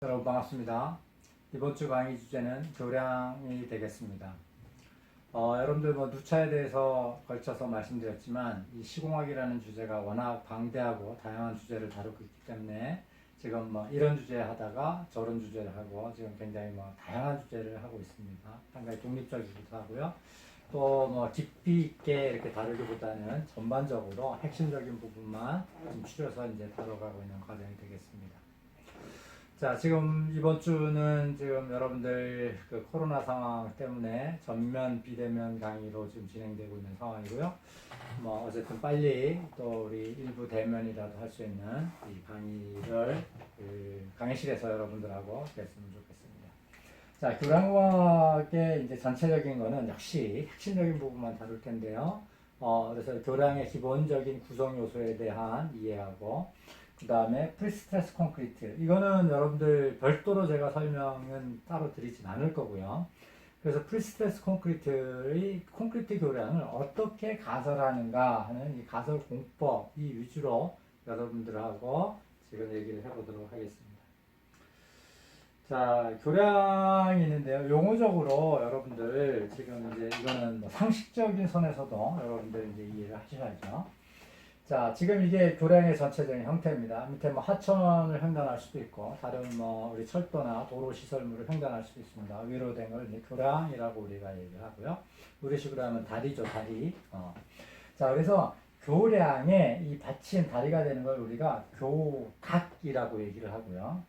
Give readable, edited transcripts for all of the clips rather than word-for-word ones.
여러분 반갑습니다. 이번 주 강의 주제는 교량이 되겠습니다. 여러분들 누차에 대해서 걸쳐서 말씀드렸지만 이 시공학이라는 주제가 워낙 방대하고 다양한 주제를 다루고 있기 때문에 지금 이런 주제 하다가 저런 주제를 하고 지금 굉장히 다양한 주제를 하고 있습니다. 상당히 독립적이기도 하고요. 또 깊이 있게 이렇게 다루기보다는 전반적으로 핵심적인 부분만 좀 추려서 이제 다뤄가고 있는 과정이 되겠습니다. 자, 지금 이번 주는 지금 여러분들 그 코로나 상황 때문에 전면 비대면 강의로 지금 진행되고 있는 상황이고요. 어쨌든 빨리 또 우리 일부 대면이라도 할 수 있는 이 강의를 강의실에서 여러분들하고 했으면 좋겠습니다. 자, 교량학의 이제 전체적인 거는 역시 핵심적인 부분만 다룰 텐데요. 그래서 교량의 기본적인 구성 요소에 대한 이해하고 그 다음에 프리스트레스 콘크리트, 이거는 여러분들 별도로 제가 설명은 따로 드리진 않을 거고요. 그래서 프리스트레스 콘크리트의 콘크리트 교량을 어떻게 가설하는가 하는 이 가설 공법 이 위주로 여러분들하고 지금 얘기를 해보도록 하겠습니다. 자, 교량이 있는데요. 용어적으로 여러분들 지금 이제 이거는 상식적인 선에서도 여러분들 이제 이해를 하셔야죠. 자, 지금 이게 교량의 전체적인 형태입니다. 밑에 하천을 횡단할 수도 있고, 다른 우리 철도나 도로 시설물을 횡단할 수도 있습니다. 위로 된 걸 이제 교량이라고 우리가 얘기를 하고요. 우리식으로 하면 다리죠, 다리. 자, 그래서 교량에 이 받침 다리가 되는 걸 우리가 교각이라고 얘기를 하고요.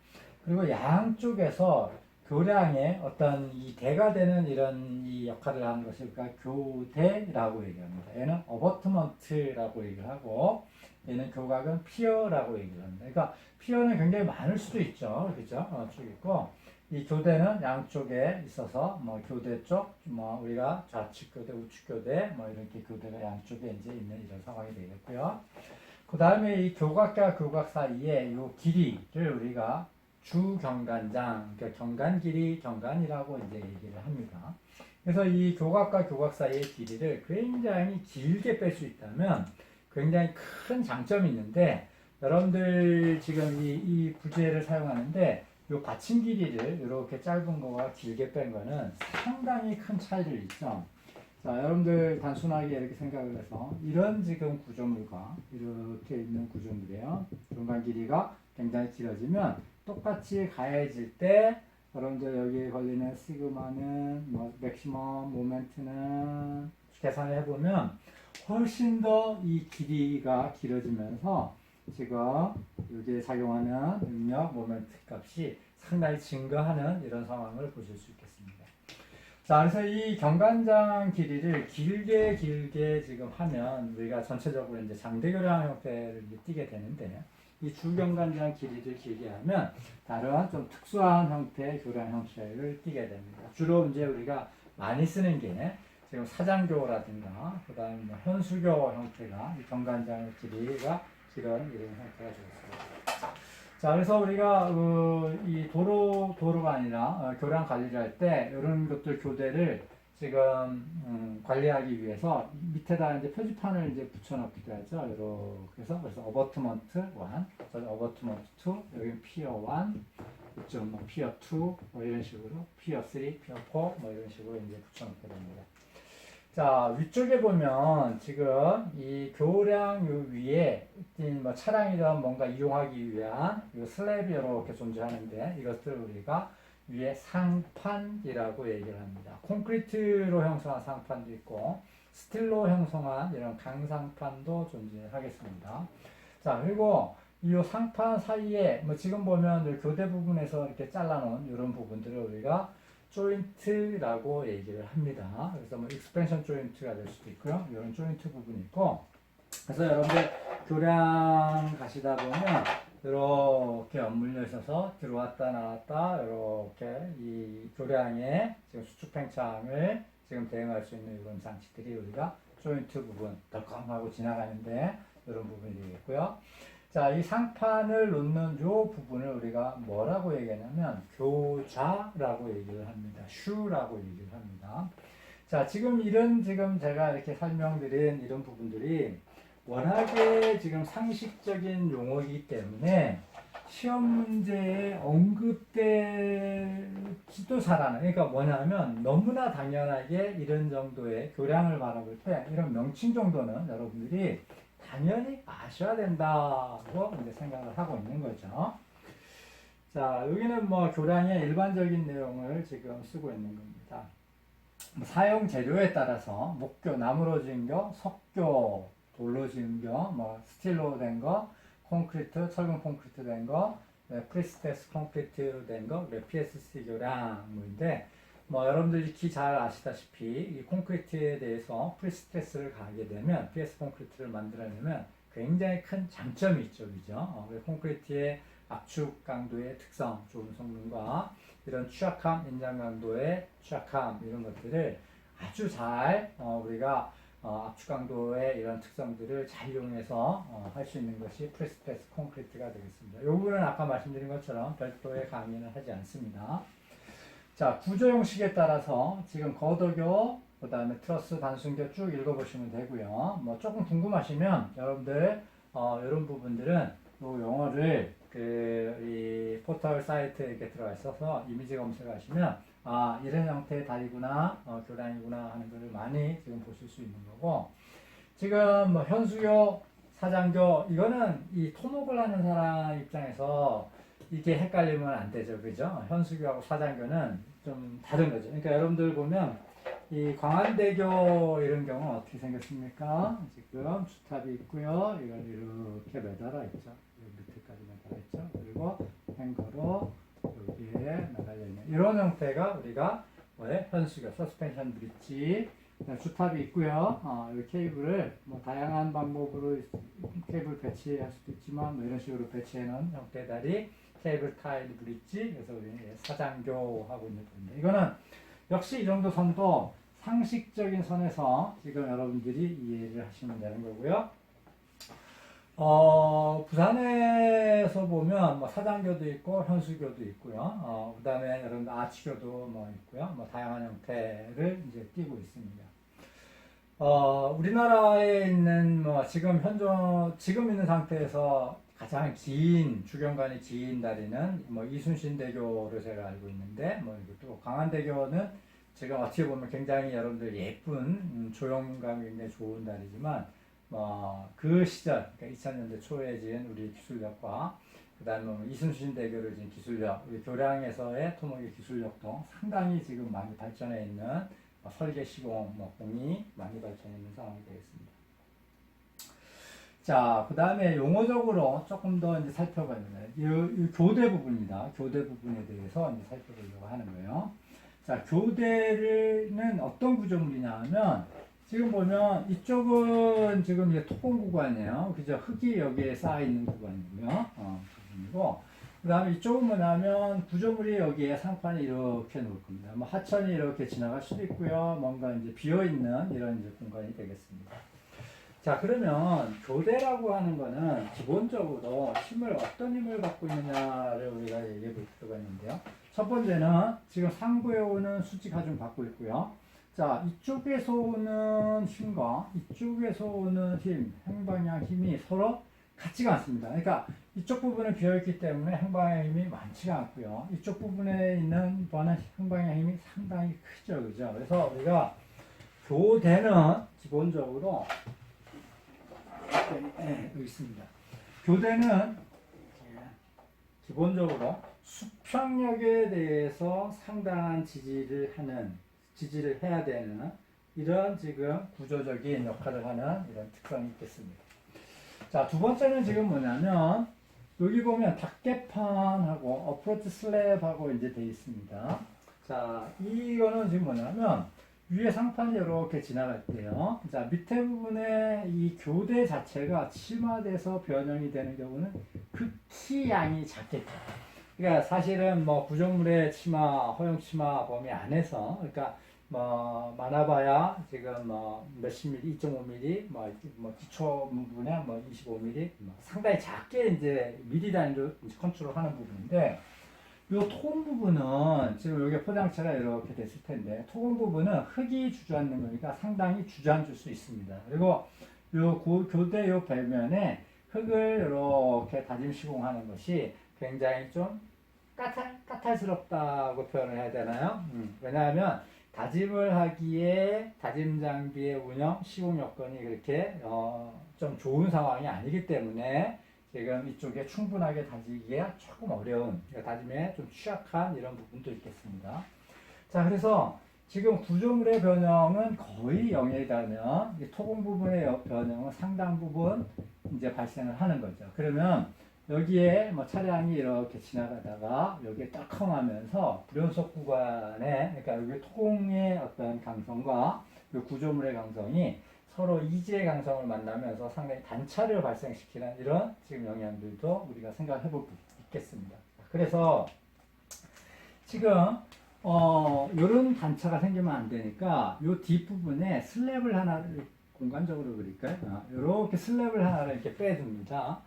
그리고 양쪽에서 교량에 어떤 이 대가 되는 이런 이 역할을 하는 것을 우리가 교대라고 얘기합니다. 얘는 어버트먼트라고 얘기를 하고, 얘는 교각은 피어라고 얘기를 합니다. 그러니까 피어는 굉장히 많을 수도 있죠, 그죠? 쭉 있고, 이 교대는 양쪽에 있어서 교대 쪽, 우리가 좌측 교대, 우측 교대, 이렇게 교대가 양쪽에 이제 있는 이런 상황이 되겠고요. 그 다음에 이 교각과 교각 사이에 이 길이를 우리가 주경관장, 그러니까 경관 길이, 경관이라고 이제 얘기를 합니다. 그래서 이 교각과 교각 사이의 길이를 굉장히 길게 뺄 수 있다면 굉장히 큰 장점이 있는데, 여러분들 지금 이 부재를 사용하는데 이 받침 길이를 이렇게 짧은 거와 길게 뺀 거는 상당히 큰 차이를 있죠. 자, 여러분들 단순하게 이렇게 생각을 해서 이런 지금 구조물과 이렇게 있는 구조물이에요. 중간 길이가 굉장히 길어지면 똑같이 가해질 때 여러분들 여기에 걸리는 시그마는 맥시멈 모멘트는 계산을 해보면 훨씬 더 이 길이가 길어지면서 지금 여기에 작용하는 능력 모멘트 값이 상당히 증가하는 이런 상황을 보실 수 있겠습니다. 자, 그래서 이 경관장 길이를 길게 지금 하면 우리가 전체적으로 이제 장대교량 형태를 띠게 되는데, 이 주경관장 길이를 길게 하면 다른 좀 특수한 형태의 교량 형태를 띠게 됩니다. 주로 이제 우리가 많이 쓰는 게 지금 사장교라든가 그 다음에 현수교 형태가 이 경관장 길이가 길은 이런 형태가 되겠습니다. 자, 그래서 우리가 이 도로가 아니라 교량 관리를 할 때 이런 것들 교대를 지금 관리하기 위해서 밑에다 이제 표지판을 이제 붙여놓기도 하죠. 이렇게 해서 그래서 어버트먼트 1, 어버트먼트 2, 여기 피어 1, 이쪽 피어 2, 이런 식으로 피어 3, 피어 4, 이런 식으로 이제 붙여놓게 됩니다. 자, 위쪽에 보면 지금 이 교량 요 위에 차량이든 뭔가 이용하기 위한 이 슬랩이 이렇게 존재하는데, 이것들을 우리가 위에 상판이라고 얘기를 합니다. 콘크리트로 형성한 상판도 있고 스틸로 형성한 이런 강상판도 존재하겠습니다. 자, 그리고 이 상판 사이에 지금 보면 교대 부분에서 이렇게 잘라놓은 이런 부분들을 우리가 조인트라고 얘기를 합니다. 그래서 익스펜션 조인트가 될 수도 있고요. 이런 조인트 부분이 있고, 그래서 여러분들 교량 가시다 보면 이렇게 엇물려 있어서 들어왔다 나왔다 이렇게 이 교량에 지금 수축 팽창을 지금 대응할 수 있는 이런 장치들이 우리가 조인트 부분 덜컹하고 지나가는데 이런 부분이 되겠고요. 자, 이 상판을 놓는 이 부분을 우리가 뭐라고 얘기하냐면 교좌라고 얘기를 합니다. 슈라고 얘기를 합니다. 자, 지금 제가 이렇게 설명드린 이런 부분들이 워낙에 지금 상식적인 용어이기 때문에 시험 문제에 언급되지도 잘 않아요. 그러니까 뭐냐면 너무나 당연하게 이런 정도의 교량을 바라볼 때 이런 명칭 정도는 여러분들이 당연히 아셔야 된다고 이제 생각을 하고 있는 거죠. 자, 여기는 뭐 교량의 일반적인 내용을 지금 쓰고 있는 겁니다. 사용 재료에 따라서 목교, 나무로 지은 거, 석교, 돌로 지은 거, 뭐 스틸로 된 거, 콘크리트, 철근 콘크리트 된 거, 프리스테스 콘크리트 된 거, PSC 교량인데 뭐 여러분들이 익히 잘 아시다시피 이 콘크리트에 대해서 프리스테스를 가하게 되면 PS 콘크리트를 만들어내면 굉장히 큰 장점이 있죠, 그죠? 콘크리트의 압축 강도의 특성, 좋은 성능과 이런 취약함, 인장 강도의 취약함 이런 것들을 아주 잘 우리가 압축 강도의 이런 특성들을 잘 이용해서 할 수 있는 것이 프리스트레스 콘크리트가 되겠습니다. 이 부분은 아까 말씀드린 것처럼 별도의 강의는 하지 않습니다. 자, 구조 형식에 따라서 지금 거도교, 그 다음에 트러스, 단순교 쭉 읽어보시면 되고요. 뭐 조금 궁금하시면 여러분들 이런 부분들은 이 용어를 이 포털 사이트에 이렇게 들어가 있어서 이미지 검색하시면 아, 이런 형태의 다리구나, 교량이구나 하는 것을 많이 지금 보실 수 있는 거고, 지금 뭐 현수교, 사장교, 이거는 이 토목을 하는 사람 입장에서 이게 헷갈리면 안 되죠, 그죠? 현수교하고 사장교는 좀 다른 거죠. 그러니까 여러분들 보면 이 광안대교 이런 경우는 어떻게 생겼습니까? 지금 주탑이 있고요. 이걸 이렇게 매달아 있죠. 밑에까지 매달아 있죠. 그리고 행거로 여기에 매달려 있는 이런 형태가 우리가 뭐에 현수교, 서스펜션 브릿지, 주탑이 있고요. 이 케이블을 뭐 다양한 방법으로 케이블 배치할 수도 있지만 뭐 이런 식으로 배치해 놓은 형태의 다리, 케이블 타일 브릿지, 그래서 우리 사장교하고 있는 부분입니다. 이거는 역시 이 정도 선도 상식적인 선에서 지금 여러분들이 이해를 하시면 되는 거고요. 부산에서 보면 뭐 사장교도 있고 현수교도 있고요. 그 다음에 여러분 아치교도 뭐 있고요. 뭐 다양한 형태를 이제 띄고 있습니다. 우리나라에 있는 뭐 지금 있는 상태에서 가장 긴 주경관이 긴 다리는 뭐 이순신대교로 제가 알고 있는데 뭐 또 광안대교는 지금 어떻게 보면 굉장히 여러분들 예쁜 조형감이 굉장히 좋은 다리지만 그 시절 그러니까 2000년대 초에 지은 우리 기술력과 그 다음에 뭐 이순신대교를 지은 기술력, 우리 교량에서의 토목의 기술력도 상당히 지금 많이 발전해 있는 설계 시공, 공이 많이 발전해 있는 상황이 되겠습니다. 자, 그 다음에 용어적으로 조금 더 이제 살펴보면 이 교대 부분입니다. 교대 부분에 대해서 이제 살펴보려고 하는 거예요. 자, 교대는 어떤 구조물이냐 하면 지금 보면 이쪽은 지금 이제 토공 구간이에요. 그죠? 흙이 여기에 쌓여 있는 구간이고요. 부분이고. 그 다음에 이쪽은 뭐냐면 구조물이 여기에 상판이 이렇게 놓을 겁니다. 뭐 하천이 이렇게 지나갈 수도 있고요. 뭔가 이제 비어있는 이런 이제 공간이 되겠습니다. 자, 그러면 교대라고 하는 거는 기본적으로 어떤 힘을 갖고 있느냐를 우리가 얘기해 볼 필요가 있는데요. 첫 번째는 지금 상부에 오는 수직 하중 받고 있고요. 자, 이쪽에서 오는 힘과 이쪽에서 오는 힘, 행방향 힘이 서로 같지가 않습니다. 그러니까 이쪽 부분은 비어있기 때문에 행방향 힘이 많지가 않고요. 이쪽 부분에 있는 행방향 힘이 상당히 크죠. 그죠? 그래서 우리가 교대는 기본적으로 여기 있습니다. 교대는 기본적으로 수평력에 대해서 상당한 지지를 해야 되는 이런 지금 구조적인 역할을 하는 이런 특성이 있겠습니다. 자, 두 번째는 지금 뭐냐면 여기 보면 닭개판하고 어프로치 슬랩하고 이제 되어 있습니다. 자, 이거는 지금 뭐냐면 위에 상판이 이렇게 지나갈 때요. 자, 밑에 부분에 이 교대 자체가 침하돼서 변형이 되는 경우는 극히 양이 작겠죠. 그러니까 사실은 뭐 구조물의 치마, 허용 치마 범위 안에서, 그러니까 뭐 많아봐야 지금 뭐 몇십 미리, 2.5mm, 뭐 기초 부분에 뭐 25mm, 상당히 작게 이제 미리 단위로 컨트롤하는 부분인데. 이 토공 부분은 지금 여기 포장체가 이렇게 됐을 텐데 토공 부분은 흙이 주저앉는 거니까 상당히 주저앉을 수 있습니다. 그리고 요 교대 요 벽면에 흙을 이렇게 다짐 시공하는 것이 굉장히 좀 까탈스럽다고 표현을 해야 되나요? 왜냐하면 다짐을 하기에 다짐 장비의 운영, 시공 여건이 그렇게 좀 좋은 상황이 아니기 때문에 지금 이쪽에 충분하게 다지기가 조금 어려운, 그러니까 다짐에 좀 취약한 이런 부분도 있겠습니다. 자, 그래서 지금 구조물의 변형은 거의 0이라면 토공 부분의 변형은 상당 부분 이제 발생을 하는 거죠. 그러면 여기에 뭐 차량이 이렇게 지나가다가 여기에 딱컹하면서 변속 구간에, 그러니까 여기 토공의 어떤 강성과 이 구조물의 강성이 서로 이질의 강성을 만나면서 상당히 단차를 발생시키는 이런 지금 영향들도 우리가 생각해 볼 수 있겠습니다. 그래서 지금 이런 단차가 생기면 안 되니까 이 뒷부분에 슬랩을 하나를 공간적으로 그릴까요? 이렇게 슬랩을 하나를 이렇게 빼줍니다.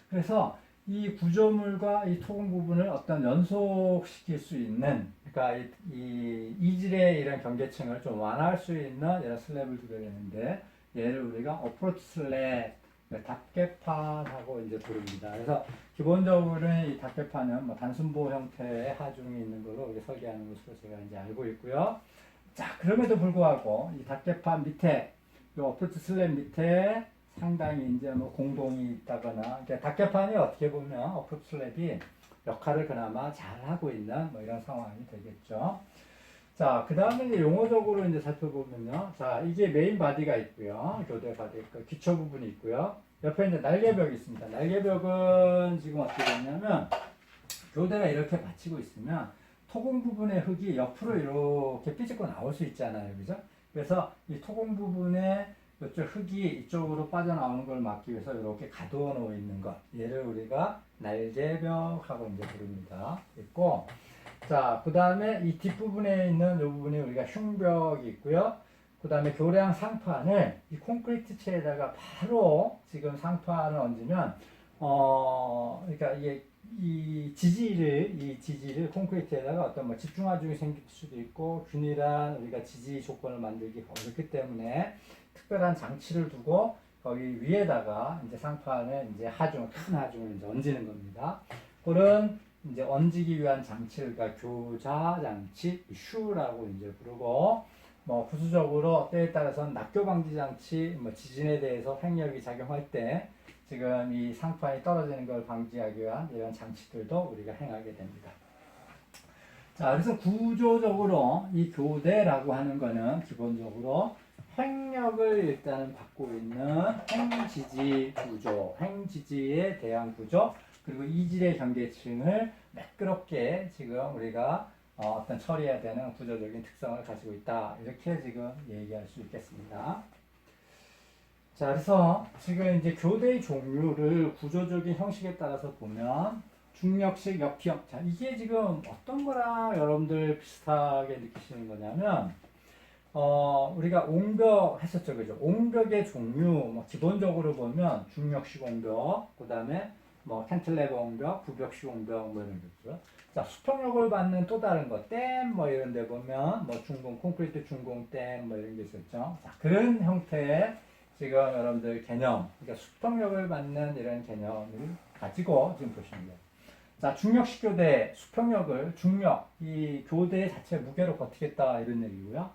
그래서 이 구조물과 이 토공 부분을 어떤 연속시킬 수 있는, 그러니까 이 이질의 이런 경계층을 좀 완화할 수 있는 이런 슬랩을 두게 되는데, 얘를 우리가 어프로치 슬랩, 닭개판하고 이제 부릅니다. 그래서 기본적으로는 이 닭개판은 뭐 단순보 형태의 하중이 있는 걸로 이렇게 설계하는 것으로 제가 이제 알고 있고요. 자, 그럼에도 불구하고 이 닭개판 밑에, 이 어프로치 슬랩 밑에 상당히 이제 뭐 공동이 있다거나, 그러니까 닭개판이 어떻게 보면 어프로치 슬랩이 역할을 그나마 잘 하고 있는 뭐 이런 상황이 되겠죠. 자, 그 다음에 이제 용어적으로 이제 살펴보면요. 자, 이게 메인 바디가 있고요. 교대 바디 있고, 기초 부분이 있고요. 옆에 이제 날개벽이 있습니다. 날개벽은 지금 어떻게 되냐면, 교대가 이렇게 받치고 있으면, 토공 부분의 흙이 옆으로 이렇게 삐집고 나올 수 있잖아요. 그죠? 그래서 이 토공 부분에 이쪽 흙이 이쪽으로 빠져나오는 걸 막기 위해서 이렇게 가두어 놓고 있는 것. 얘를 우리가 날개벽하고 이제 부릅니다. 있고, 자, 그 다음에 이 뒷부분에 있는 이 부분이 우리가 흉벽이 있고요. 그 다음에 교량 상판을 이 콘크리트 체에다가 바로 지금 상판을 얹으면, 그러니까 이게 이 지지를 콘크리트에다가 어떤 뭐 집중하중이 생길 수도 있고, 균일한 우리가 지지 조건을 만들기 어렵기 때문에 특별한 장치를 두고 거기 위에다가 이제 상판을 이제 큰 하중을 이제 얹는 겁니다. 그런 이제 얹기 위한 장치를 교자 장치, 슈라고 이제 부르고, 뭐 부수적으로 때에 따라서는 낙교 방지 장치, 뭐 지진에 대해서 횡력이 작용할 때 지금 이 상판이 떨어지는 걸 방지하기 위한 이런 장치들도 우리가 행하게 됩니다. 자, 그래서 구조적으로 이 교대라고 하는 거는 기본적으로 횡력을 일단은 받고 있는 횡지지 구조, 횡지지에 대한 구조, 그리고 이질의 경계층을 매끄럽게 지금 우리가 어떤 처리해야 되는 구조적인 특성을 가지고 있다. 이렇게 지금 얘기할 수 있겠습니다. 자, 그래서 지금 이제 교대의 종류를 구조적인 형식에 따라서 보면 중력식, 역형. 자, 이게 지금 어떤 거랑 여러분들 비슷하게 느끼시는 거냐면, 우리가 옹벽 했었죠. 그죠? 옹벽의 종류, 뭐 기본적으로 보면 중력식 옹벽, 그 다음에 뭐 캔틀레버 옹벽, 부벽식 옹벽 뭐 이런 거죠. 자, 수평력을 받는 또 다른 거, 댐 뭐 이런 데 보면 뭐 중공, 콘크리트 중공 댐 뭐 이런 게 있었죠. 자, 그런 형태의 지금 여러분들 개념, 그러니까 수평력을 받는 이런 개념을 가지고 지금 보시면 돼요. 자, 중력식 교대, 수평력을 중력, 이 교대 자체 무게로 버티겠다 이런 얘기고요.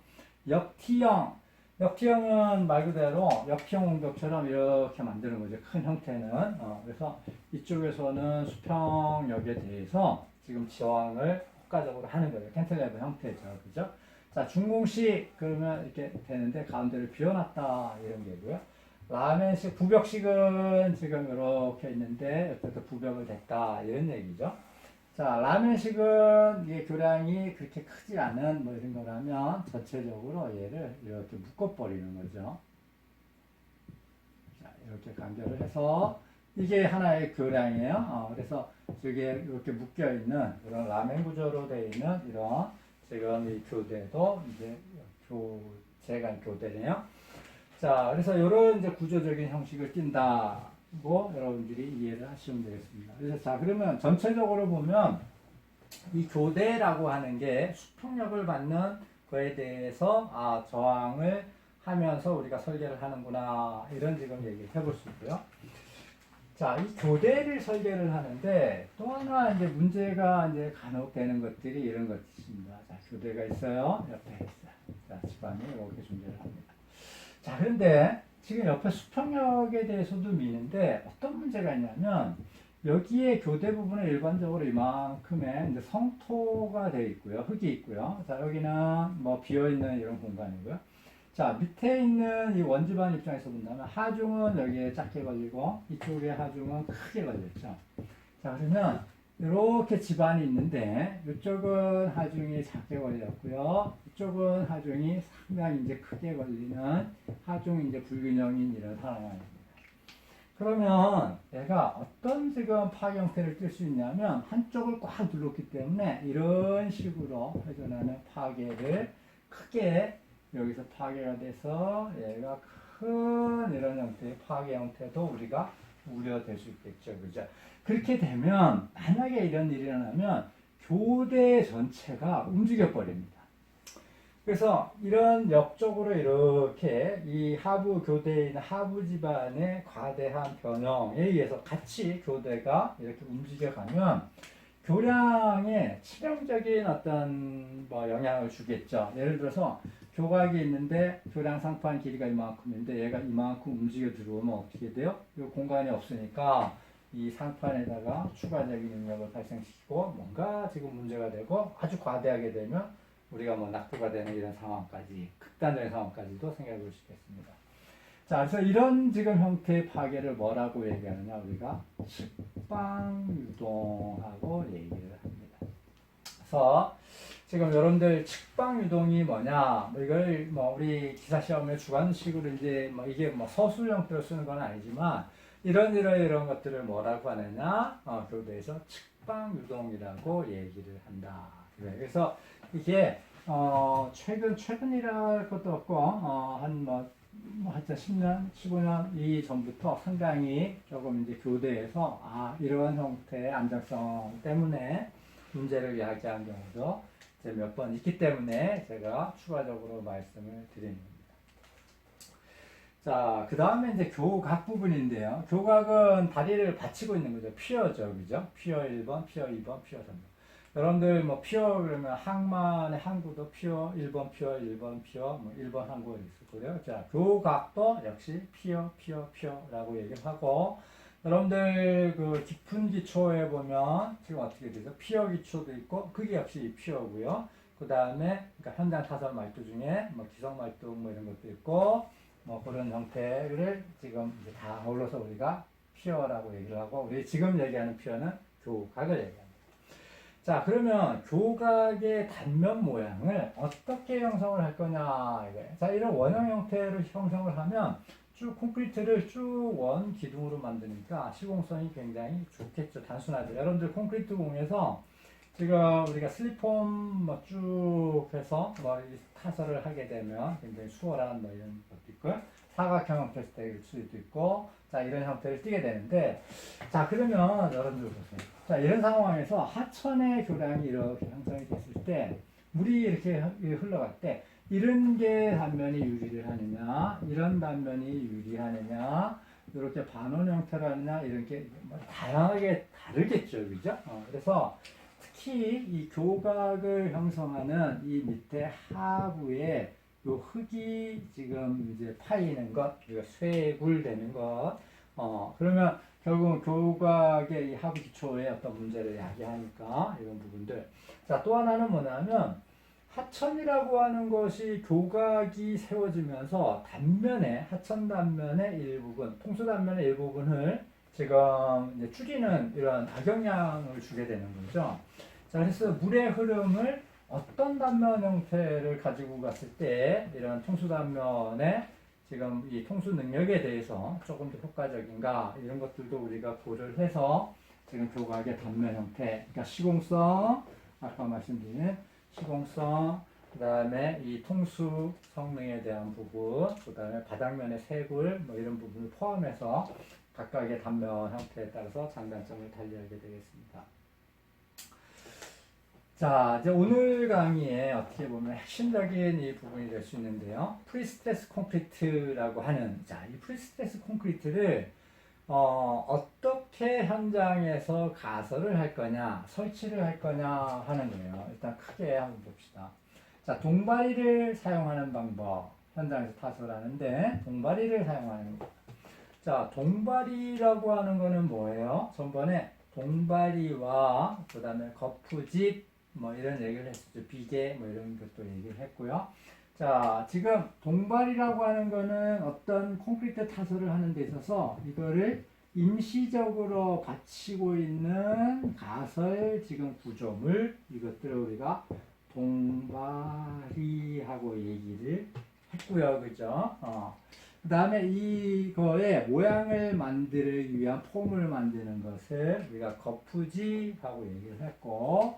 역티형은 말 그대로 역형 옹벽처럼 이렇게 만드는 거죠. 큰 형태는. 그래서 이쪽에서는 수평력에 대해서 지금 지원을 효과적으로 하는 거예요. 캔틀레버 형태죠. 그죠? 자, 중공식 그러면 이렇게 되는데 가운데를 비워놨다 이런 게고요. 라멘식, 부벽식은 지금 이렇게 있는데 옆에서 부벽을 댔다 이런 얘기죠. 자, 라면식은 이게 교량이 그렇게 크지 않은 뭐 이런 거라면 전체적으로 얘를 이렇게 묶어버리는 거죠. 자, 이렇게 간결을 해서 이게 하나의 교량이에요. 그래서 저게 이렇게 묶여 있는 이런 라멘 구조로 되어 있는 이런 지금 이 교대도 이제 재간 교대네요. 자, 그래서 이런 이제 구조적인 형식을 띈다. 고 여러분들이 이해를 하시면 되겠습니다. 그래서 자, 그러면 전체적으로 보면 이 교대라고 하는 게 수평력을 받는 거에 대해서 저항을 하면서 우리가 설계를 하는구나 이런 지금 얘기를 해볼 수 있고요. 자, 이 교대를 설계를 하는데 또 하나 이제 문제가 이제 간혹 되는 것들이 이런 것입니다. 자, 교대가 있어요. 옆에 있어요. 자, 집안이 이렇게 존재를 합니다. 자, 그런데 지금 옆에 수평역에 대해서도 미는데 어떤 문제가 있냐면 여기에 교대 부분은 일반적으로 이만큼의 이제 성토가 되어 있고요. 흙이 있고요. 자, 여기는 뭐 비어있는 이런 공간이고요. 자, 밑에 있는 이 원지반 입장에서 본다면 하중은 여기에 작게 걸리고 이쪽에 하중은 크게 걸렸죠. 자, 그러면 이렇게 집안이 있는데 이쪽은 하중이 작게 걸렸고요. 이쪽은 하중이 상당히 이제 크게 걸리는 하중 이제 불균형인 이런 상황입니다. 그러면 얘가 어떤 지금 파괴 형태를 띌 수 있냐면 한쪽을 꽉 눌렀기 때문에 이런 식으로 회전하는 파괴를 크게 여기서 파괴가 돼서 얘가 큰 이런 형태의 파괴 형태도 우리가 우려될 수 있겠죠. 그죠? 그렇게 되면 만약에 이런 일이 일어나면 교대 전체가 움직여 버립니다. 그래서 이런 역적으로 이렇게 이 하부 교대에 있는 하부 지반의 과대한 변형에 의해서 같이 교대가 이렇게 움직여가면 교량에 치명적인 어떤 뭐 영향을 주겠죠. 예를 들어서 교각이 있는데 교량 상판 길이가 이만큼인데 얘가 이만큼 움직여 들어오면 어떻게 돼요? 이 공간이 없으니까 이 상판에다가 추가적인 능력을 발생시키고 뭔가 지금 문제가 되고 아주 과대하게 되면 우리가 뭐 낙부가 되는 이런 상황까지 극단적인 상황까지도 생각해 볼 수 있겠습니다. 자, 그래서 이런 지금 형태의 파괴를 뭐라고 얘기하느냐 우리가 측방유동하고 얘기를 합니다. 그래서 지금 여러분들 측방유동이 뭐냐 뭐 이걸 뭐 우리 기사 시험에 주관식으로 이제 뭐 이게 뭐 서술 형태로 쓰는 건 아니지만 이런 것들을 뭐라고 하느냐 교대에서 측방유동이라고 얘기를 한다. 그래서 이게 최근이랄 것도 없고 하여튼 10년, 15년 전부터 상당히 조금 이제 교대에서 이런 형태의 안정성 때문에 문제를 야기한 경우도 몇 번 있기 때문에 제가 추가적으로 말씀을 드립니다. 자, 그 다음에 이제 교각 부분인데요. 교각은 다리를 받치고 있는 거죠. 피어죠, 그죠? 피어 1번, 피어 2번, 피어 3번. 여러분들 뭐 피어 그러면 항만의 항구도 피어 1번 피어 1번 피어 뭐 1번 항구가 있을 거예요. 자, 교각도 역시 피어라고 얘기를 하고 여러분들 그 깊은 기초에 보면 지금 어떻게 되죠? 피어 기초도 있고 그게 역시 피어고요. 그 다음에 그러니까 현장 타설 말도 중에 뭐 기성 말도 뭐 이런 것도 있고 뭐 그런 형태를 지금 이제 다 어울러서 우리가 피어라고 얘기를 하고 우리 지금 얘기하는 피어는 교각을 얘기합니다. 자, 그러면 교각의 단면 모양을 어떻게 형성을 할 거냐 이거예요. 자, 이런 원형 형태로 형성을 하면 쭉 콘크리트를 쭉 원 기둥으로 만드니까 시공성이 굉장히 좋겠죠. 단순하죠. 여러분들 콘크리트 공에서 지금 우리가 슬리폼 뭐 쭉 해서 뭐 타설을 하게 되면 굉장히 수월한 뭐 이런 것도 있고요. 사각형 형태일 수도 있고, 자, 이런 형태를 띠게 되는데, 자, 그러면 여러분들 보세요. 자, 이런 상황에서 하천의 교량이 이렇게 형성이 됐을 때, 물이 이렇게 흘러갈 때, 이런 게 단면이 유리를 하느냐, 이런 단면이 유리하느냐, 이렇게 반원 형태로 하느냐, 이런 게 뭐 다양하게 다르겠죠. 그죠? 그래서 특히 이 교각을 형성하는 이 밑에 하부에 요 흙이 지금 이제 파이는 것, 쇠굴되는 것, 그러면 결국은 교각의 이 하부 기초에 어떤 문제를 야기하니까 이런 부분들. 자, 또 하나는 뭐냐면 하천이라고 하는 것이 교각이 세워지면서 단면에 하천 단면의 일부분, 통수 단면의 일부분을 지금 이제 줄이는 이런 악영향을 주게 되는 거죠. 자, 그래서 물의 흐름을 어떤 단면 형태를 가지고 갔을 때 이런 통수 단면의 지금 이 통수 능력에 대해서 조금 더 효과적인가 이런 것들도 우리가 고려를 해서 지금 교각의 단면 형태, 그러니까 시공성, 아까 말씀드린 시공성, 그 다음에 이 통수 성능에 대한 부분, 그 다음에 바닥면의 세굴 뭐 이런 부분을 포함해서 각각의 단면 형태에 따라서 장단점을 달리하게 되겠습니다. 자, 이제 오늘 강의에 어떻게 보면 핵심적인 이 부분이 될 수 있는데요. 프리스트레스 콘크리트라고 하는, 자, 이 프리스트레스 콘크리트를 어떻게 현장에서 가설을 할 거냐, 설치를 할 거냐 하는 거예요. 일단 크게 한번 봅시다. 자, 동바리를 사용하는 방법. 현장에서 타설하는데 동바리를 사용하는 거. 자, 동바리라고 하는 거는 뭐예요? 전번에 동바리와 그 다음에 거푸집 뭐 이런 얘기를 했었죠. 비계 뭐 이런 것도 얘기를 했고요. 자, 지금 동발이라고 하는 거는 어떤 콘크리트 타설을 하는 데 있어서 이거를 임시적으로 받치고 있는 가설 지금 구조물 이것들을 우리가 동발이하고 얘기를 했고요. 그죠? 그 다음에 이거의 모양을 만들기 위한 폼을 만드는 것을 우리가 거푸지하고 얘기를 했고,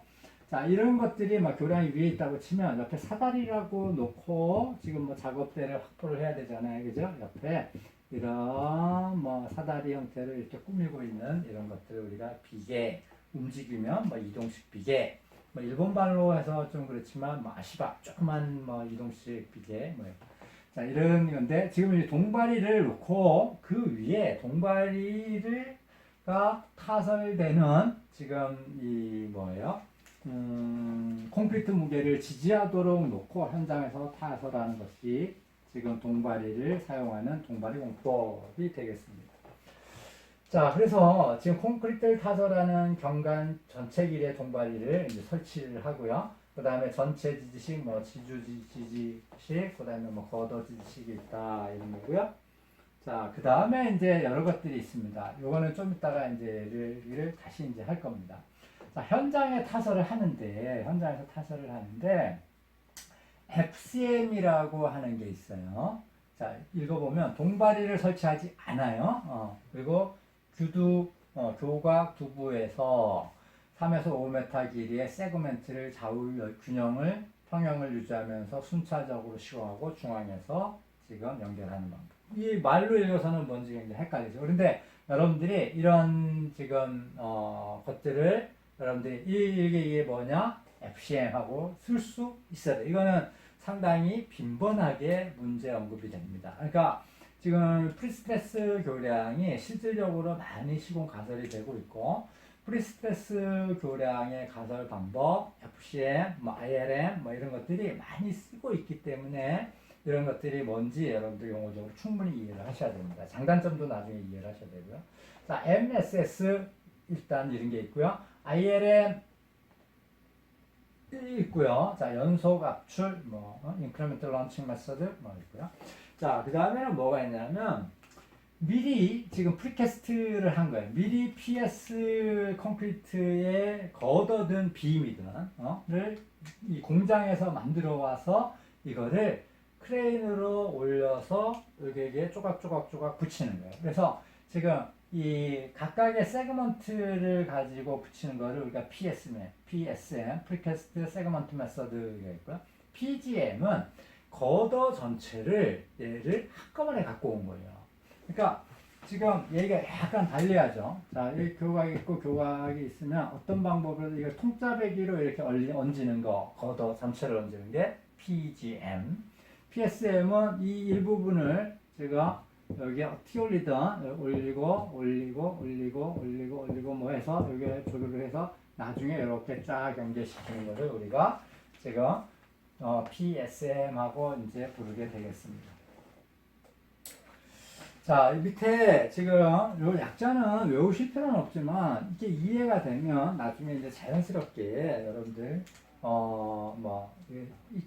자, 이런 것들이 막 교량이 위에 있다고 치면 옆에 사다리라고 놓고 지금 뭐 작업대를 확보를 해야 되잖아요. 그죠? 옆에 이런 뭐 사다리 형태로 이렇게 꾸미고 있는 이런 것들을 우리가 비계, 움직이면 뭐 이동식 비계, 뭐 일본발로 해서 좀 그렇지만 뭐 아시바, 조그만 뭐 이동식 비계, 뭐 자, 이런 건데 지금 이 동바리를 놓고 그 위에 동바리가 타설되는 지금 이 뭐예요? 콘크리트 무게를 지지하도록 놓고 현장에서 타설하는 것이 지금 동바리를 사용하는 동바리 공법이 되겠습니다. 자, 그래서 지금 콘크리트를 타설하는 경관 전체 길의 동바리를 이제 설치를 하고요. 그 다음에 전체 지지식, 뭐 지주 지지식, 그 다음에 뭐 거더 지지식이 있다 이런 거고요. 자, 그 다음에 이제 여러 것들이 있습니다. 요거는 좀 이따가 이제 다시 이제 할 겁니다. 자, 현장에서 타설을 하는데 FCM이라고 하는 게 있어요. 자, 읽어보면 동바리를 설치하지 않아요. 그리고 교각 두부에서 3에서 5m 길이의 세그멘트를 좌우 균형을 평형을 유지하면서 순차적으로 시공하고 중앙에서 지금 연결하는 방법. 이 말로 읽어서는 뭔지 굉장히 헷갈리죠. 그런데 여러분들이 이런 지금 것들을 여러분들이 이게 뭐냐? FCM하고 쓸 수 있어야 돼. 이거는 상당히 빈번하게 문제 언급이 됩니다. 그러니까 지금 프리스트레스 교량이 실질적으로 많이 시공 가설이 되고 있고 프리스트레스 교량의 가설 방법, FCM, 뭐 IRM 뭐 이런 것들이 많이 쓰고 있기 때문에 이런 것들이 뭔지 여러분들 용어적으로 충분히 이해를 하셔야 됩니다. 장단점도 나중에 이해를 하셔야 되고요. 자, MSS 일단 이런 게 있고요. IRM 있고요. 자, 연속 압출, 뭐, incremental launching method, 뭐 있고요. 자, 그 다음에는 뭐가 있냐면, 미리 지금 프리캐스트를 한 거예요. 미리 PS 콘크리트에 걷어든 빔이든, 를 이 공장에서 만들어 와서 이거를 크레인으로 올려서 여기에 조각조각 붙이는 거예요. 그래서 지금 이 각각의 세그먼트를 가지고 붙이는 거를 우리가 PSM, 프리캐스트 세그먼트 메서드가 있고요. PGM은 거더 전체를 얘를 한꺼번에 갖고 온 거예요. 그러니까 지금 얘가 약간 달리하죠. 자, 여기 교각이 있고 교각이 있으면 어떤 방법으로 이걸 통짜배기로 이렇게 얹는 거, 거더 전체를 얹는 게 PGM. PSM은 이 일부분을 제가 여기 어떻게 올리든 올리고 뭐 해서 여기에 조절을 해서 나중에 이렇게 쫙 연결시키는 것을 우리가 지금 PSM하고 이제 부르게 되겠습니다. 자, 밑에 지금 요 약자는 외우실 필요는 없지만 이게 이해가 되면 나중에 이제 자연스럽게 여러분들 뭐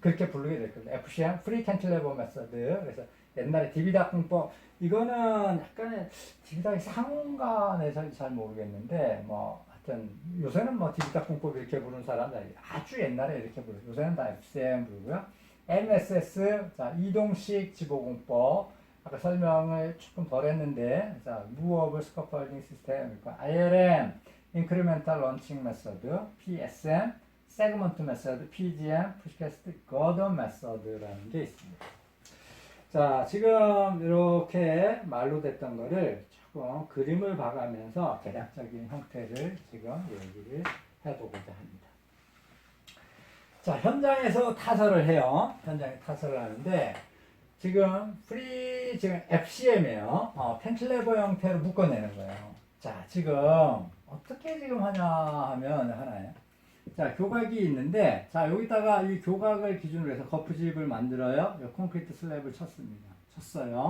그렇게 부르게 될 겁니다. FCM, Free Cantilever Method. 그래서 옛날에 디비닥 공법 이거는 약간의 디비닥이 상호인가 내서 잘 모르겠는데 뭐 하여튼 요새는 뭐 디비닥 공법 이렇게 부르는 사람들 아주 옛날에 이렇게 부르요. 요새는 다 FCM 부르고요. MSS 자 이동식 지보공법 아까 설명을 조금 덜 했는데 자 Movable Scaffolding System IRM Incremental Launching Method PSM 세그먼트 메서드, PGM, 프리캐스트 거더 메서드라는 게 있습니다. 자, 지금 이렇게 말로 됐던 거를 조금 그림을 봐가면서 대략적인 형태를 지금 얘기를 해보고자 합니다. 자, 현장에서 타설을 해요. 현장에 타설을 하는데, 지금 지금 FCM이에요. 캔틸레버 형태로 묶어내는 거예요. 자, 지금 어떻게 지금 하냐 하면 하나요. 자, 교각이 있는데, 자, 여기다가 이 교각을 기준으로 해서 거푸집을 만들어요. 콘크리트 슬랩을 쳤습니다. 쳤어요.